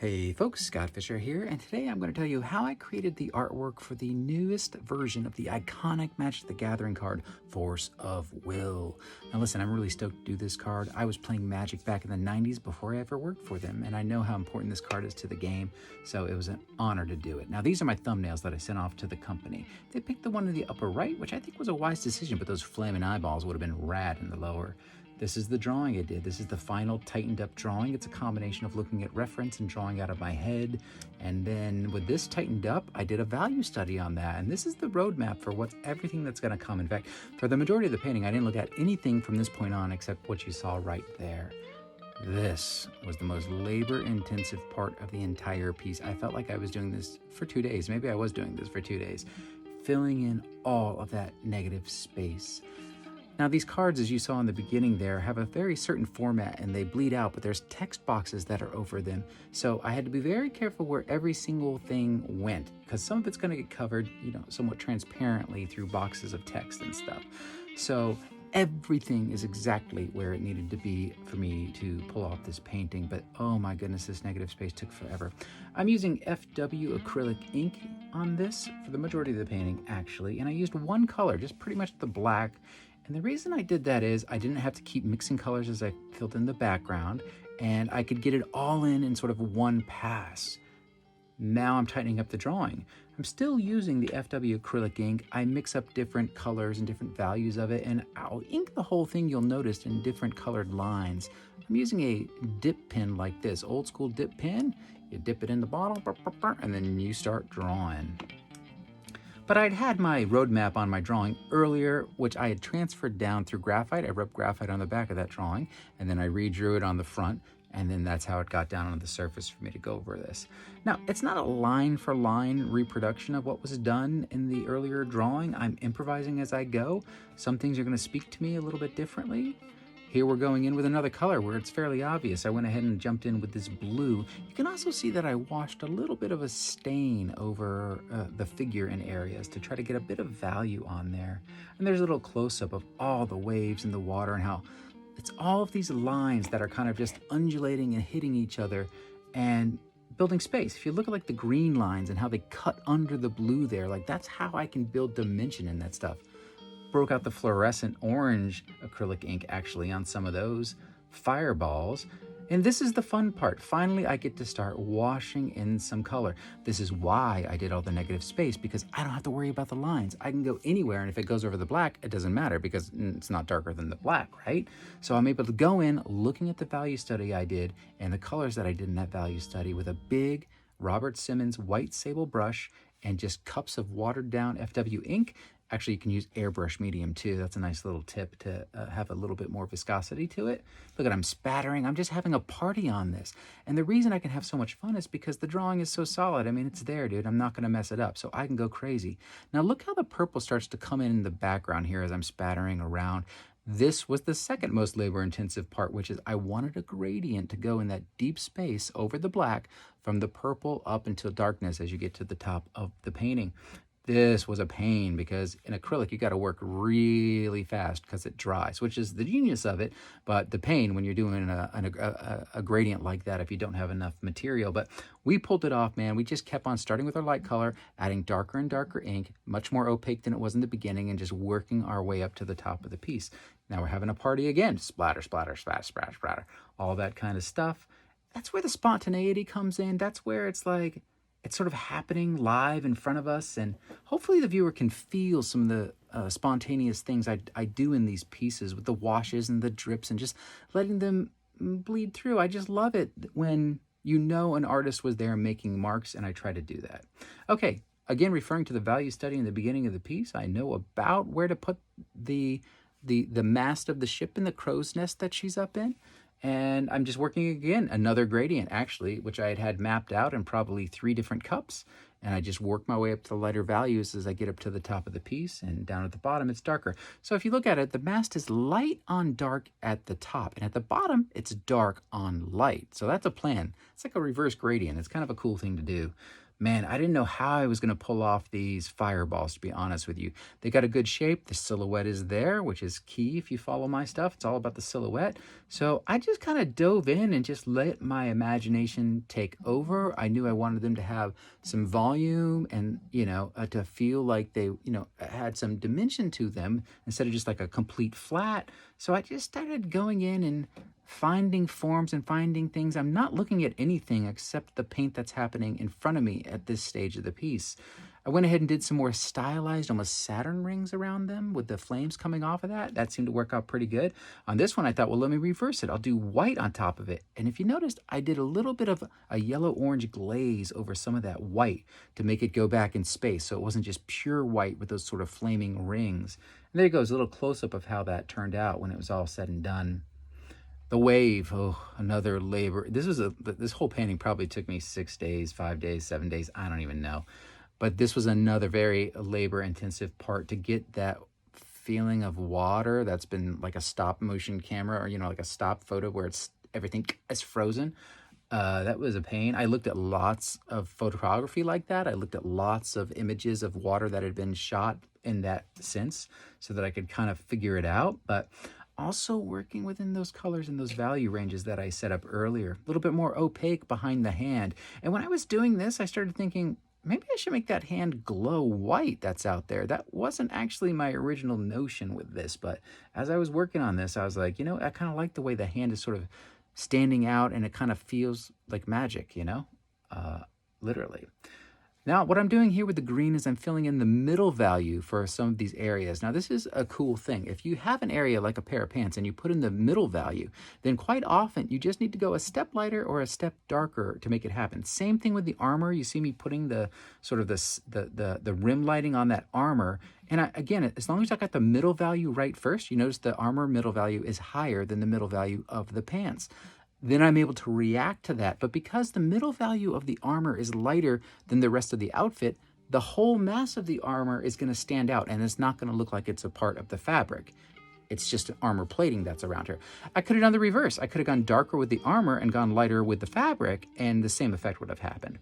Hey folks, Scott Fisher here, and today I'm going to tell you how I created the artwork for the newest version of the iconic Magic the Gathering card, Force of Will. Now listen, I'm really stoked to do this card. I was playing Magic back in the 90s before I ever worked for them, and I know how important this card is to the game, so it was an honor to do it. Now these are my thumbnails that I sent off to the company. They picked the one in the upper right, which I think was a wise decision, but those flaming eyeballs would have been rad in the lower. This is the drawing I did. This is the final tightened up drawing. It's a combination of looking at reference and drawing out of my head. And then with this tightened up, I did a value study on that. And this is the roadmap for everything that's gonna come. In fact, for the majority of the painting, I didn't look at anything from this point on except what you saw right there. This was the most labor-intensive part of the entire piece. I felt like I was doing this for 2 days. Maybe I was doing this for 2 days, filling in all of that negative space. Now these cards, as you saw in the beginning there, have a very certain format and they bleed out, but there's text boxes that are over them. So I had to be very careful where every single thing went, because some of it's going to get covered, somewhat transparently through boxes of text and stuff. So everything is exactly where it needed to be for me to pull off this painting, but oh my goodness, this negative space took forever. I'm using FW acrylic ink on this for the majority of the painting, actually, and I used one color, just pretty much the black. And the reason I did that is I didn't have to keep mixing colors as I filled in the background, and I could get it all in sort of one pass. Now I'm tightening up the drawing. I'm still using the FW acrylic ink. I mix up different colors and different values of it, and I'll ink the whole thing, you'll notice, in different colored lines. I'm using a dip pen like this, old school dip pen. You dip it in the bottle, and then you start drawing. But I'd had my roadmap on my drawing earlier, which I had transferred down through graphite. I rubbed graphite on the back of that drawing, and then I redrew it on the front, and then that's how it got down on the surface for me to go over this. Now, it's not a line-for-line reproduction of what was done in the earlier drawing. I'm improvising as I go. Some things are going to speak to me a little bit differently. Here we're going in with another color where it's fairly obvious. I went ahead and jumped in with this blue. You can also see that I washed a little bit of a stain over the figure in areas to try to get a bit of value on there. And there's a little close-up of all the waves in the water and how it's all of these lines that are kind of just undulating and hitting each other and building space. If you look at like the green lines and how they cut under the blue there, like that's how I can build dimension in that stuff. Broke out the fluorescent orange acrylic ink actually on some of those fireballs. And this is the fun part. Finally, I get to start washing in some color. This is why I did all the negative space, because I don't have to worry about the lines. I can go anywhere, and if it goes over the black, it doesn't matter because it's not darker than the black, right? So I'm able to go in looking at the value study I did and the colors that I did in that value study with a big Robert Simmons white sable brush and just cups of watered down FW ink. Actually, you can use airbrush medium too. That's a nice little tip to have a little bit more viscosity to it. Look at, I'm spattering. I'm just having a party on this. And the reason I can have so much fun is because the drawing is so solid. I mean, it's there, dude. I'm not going to mess it up. So I can go crazy. Now look how the purple starts to come in the background here as I'm spattering around. This was the second most labor-intensive part, which is I wanted a gradient to go in that deep space over the black from the purple up until darkness as you get to the top of the painting. This was a pain because in acrylic, you got to work really fast because it dries, which is the genius of it, but the pain when you're doing a gradient like that if you don't have enough material. But we pulled it off, man. We just kept on starting with our light color, adding darker and darker ink, much more opaque than it was in the beginning, and just working our way up to the top of the piece. Now we're having a party again. Splatter, splatter, splatter, splatter, splatter, all that kind of stuff. That's where the spontaneity comes in. That's where it's like, it's sort of happening live in front of us, and hopefully the viewer can feel some of the spontaneous things I do in these pieces with the washes and the drips and just letting them bleed through. I just love it when an artist was there making marks, and I try to do that. Okay, again, referring to the value study in the beginning of the piece, I know about where to put the mast of the ship in the crow's nest that she's up in. And I'm just working again, another gradient actually, which I had mapped out in probably 3 different cups. And I just work my way up to the lighter values as I get up to the top of the piece, and down at the bottom, it's darker. So if you look at it, the mast is light on dark at the top, and at the bottom, it's dark on light. So that's a plan. It's like a reverse gradient. It's kind of a cool thing to do. Man, I didn't know how I was going to pull off these fireballs, to be honest with you. They got a good shape. The silhouette is there, which is key if you follow my stuff. It's all about the silhouette. So I just kind of dove in and just let my imagination take over. I knew I wanted them to have some volume and, to feel like they, had some dimension to them instead of just like a complete flat. So I just started going in and finding forms and finding things. I'm not looking at anything except the paint that's happening in front of me at this stage of the piece. I went ahead and did some more stylized, almost Saturn rings around them with the flames coming off of that. That seemed to work out pretty good. On this one, I thought, well, let me reverse it. I'll do white on top of it. And if you noticed, I did a little bit of a yellow-orange glaze over some of that white to make it go back in space. So it wasn't just pure white with those sort of flaming rings. And there goes a little close-up of how that turned out when it was all said and done. The wave, oh, another labor. This whole painting probably took me 6 days, 5 days, 7 days. I don't even know. But this was another very labor-intensive part to get that feeling of water that's been like a stop motion camera or, like a stop photo where everything is frozen. That was a pain. I looked at lots of photography like that. I looked at lots of images of water that had been shot in that sense so that I could kind of figure it out. But also working within those colors and those value ranges that I set up earlier. A little bit more opaque behind the hand. And when I was doing this, I started thinking, maybe I should make that hand glow white that's out there. That wasn't actually my original notion with this, but as I was working on this, I was like, I kind of like the way the hand is sort of standing out and it kind of feels like magic, literally. Now, what I'm doing here with the green is I'm filling in the middle value for some of these areas. Now, this is a cool thing. If you have an area like a pair of pants and you put in the middle value, then quite often you just need to go a step lighter or a step darker to make it happen. Same thing with the armor. You see me putting the sort of the rim lighting on that armor. And again, as long as I got the middle value right first, you notice the armor middle value is higher than the middle value of the pants. Then I'm able to react to that. But because the middle value of the armor is lighter than the rest of the outfit, the whole mass of the armor is going to stand out and it's not going to look like it's a part of the fabric. It's just armor plating that's around her. I could have done the reverse. I could have gone darker with the armor and gone lighter with the fabric, and the same effect would have happened.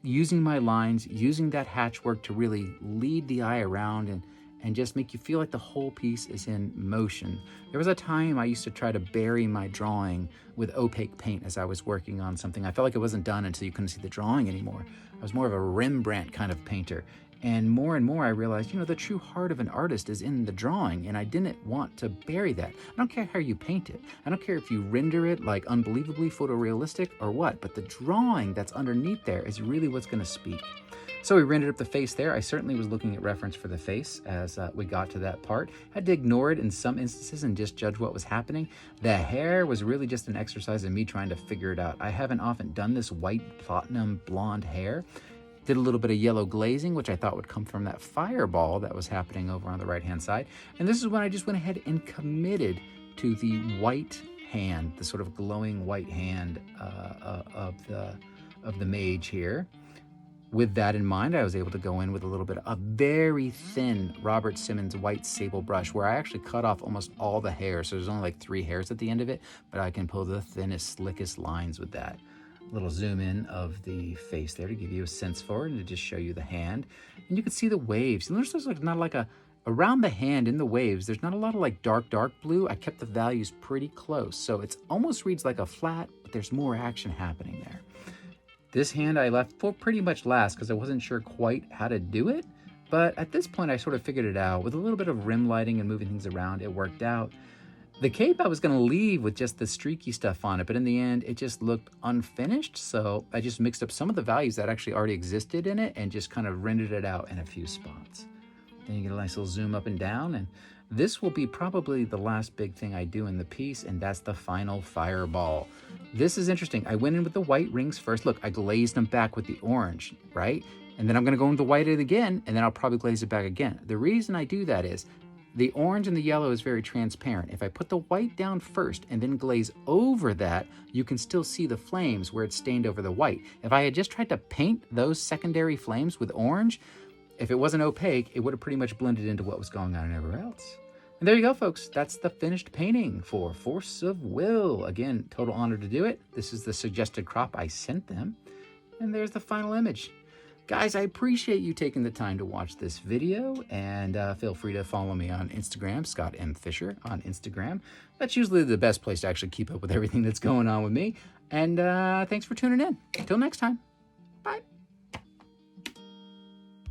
Using my lines, using that hatch work to really lead the eye around and just make you feel like the whole piece is in motion. There was a time I used to try to bury my drawing with opaque paint as I was working on something. I felt like it wasn't done until you couldn't see the drawing anymore. I was more of a Rembrandt kind of painter. And more I realized, the true heart of an artist is in the drawing, and I didn't want to bury that. I don't care how you paint it. I don't care if you render it like unbelievably photorealistic or what, but the drawing that's underneath there is really what's going to speak. So we rendered up the face there. I certainly was looking at reference for the face as we got to that part. Had to ignore it in some instances and just judge what was happening. The hair was really just an exercise in me trying to figure it out. I haven't often done this white platinum blonde hair. Did a little bit of yellow glazing, which I thought would come from that fireball that was happening over on the right-hand side. And this is when I just went ahead and committed to the white hand, the sort of glowing white hand of the mage here. With that in mind, I was able to go in with a little bit of a very thin Robert Simmons white sable brush where I actually cut off almost all the hair. So there's only like 3 hairs at the end of it, but I can pull the thinnest, slickest lines with that. A little zoom in of the face there to give you a sense for it and to just show you the hand. And you can see the waves. And there's like not like around the hand in the waves, there's not a lot of like dark blue. I kept the values pretty close. So it almost reads like a flat, but there's more action happening there. This hand I left for pretty much last because I wasn't sure quite how to do it. But at this point, I sort of figured it out. With a little bit of rim lighting and moving things around, it worked out. The cape I was going to leave with just the streaky stuff on it, but in the end, it just looked unfinished. So I just mixed up some of the values that actually already existed in it and just kind of rendered it out in a few spots. Then you get a nice little zoom up and down. And this will be probably the last big thing I do in the piece, and that's the final fireball. This is interesting. I went in with the white rings first. Look, I glazed them back with the orange, right? And then I'm going to go into the white again, and then I'll probably glaze it back again. The reason I do that is the orange and the yellow is very transparent. If I put the white down first and then glaze over that, you can still see the flames where it's stained over the white. If I had just tried to paint those secondary flames with orange, if it wasn't opaque, it would have pretty much blended into what was going on everywhere else. And there you go, folks. That's the finished painting for Force of Will. Again, total honor to do it. This is the suggested crop I sent them. And there's the final image. Guys, I appreciate you taking the time to watch this video, and feel free to follow me on Instagram, Scott M Fischer on Instagram. That's usually the best place to actually keep up with everything that's going on with me. And thanks for tuning in. Until next time. Bye.